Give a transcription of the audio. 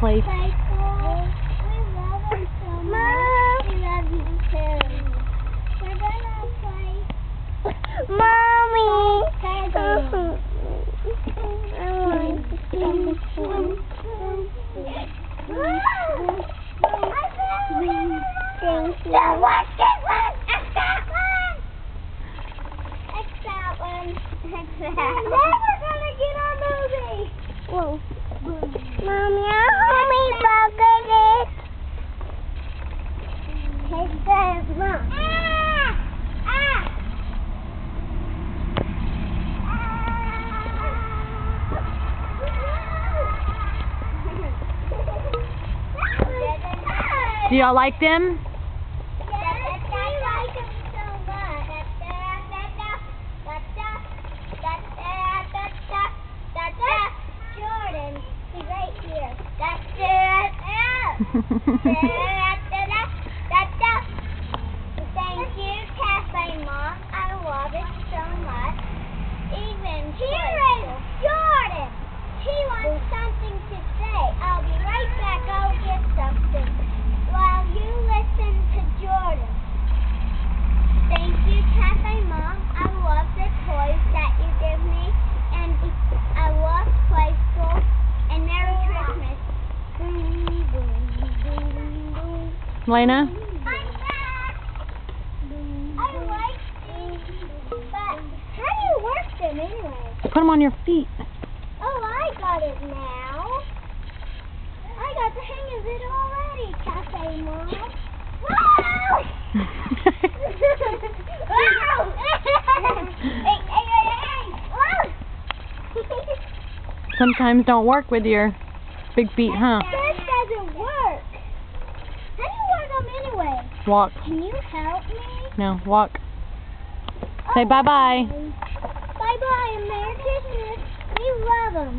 place. Play school. We love them so much. We love you too. We're gonna play. Mommy. Thank you. We're never gonna get our movie. Whoa. Mommy, I hope me bucket it. Take that, Mom. Do y'all like them? Yes, we like him so much. Jordan, he's right here. Thank you, Cafe Mom. I love it so much. Even here is Jordan. He wants something to say. I'll be right back. I'll get something while you listen to Jordan. Thank you, Cafe Mom. I love the toys that you give me, and I love Play School. And Merry Christmas. Boom, boom, boom, boom. Lena? I'm back. I like these, but how do you work them anyway? Put them on your feet. Oh, I got it now. I got the hang of it already, Cafe Mom. Wow! Wow! Hey! Wow! Sometimes don't work with your big feet, huh? This doesn't work. How do you work them anyway? Walk. Can you help me? No, walk. Say bye-bye. Bye-bye and Merry Christmas. We love them.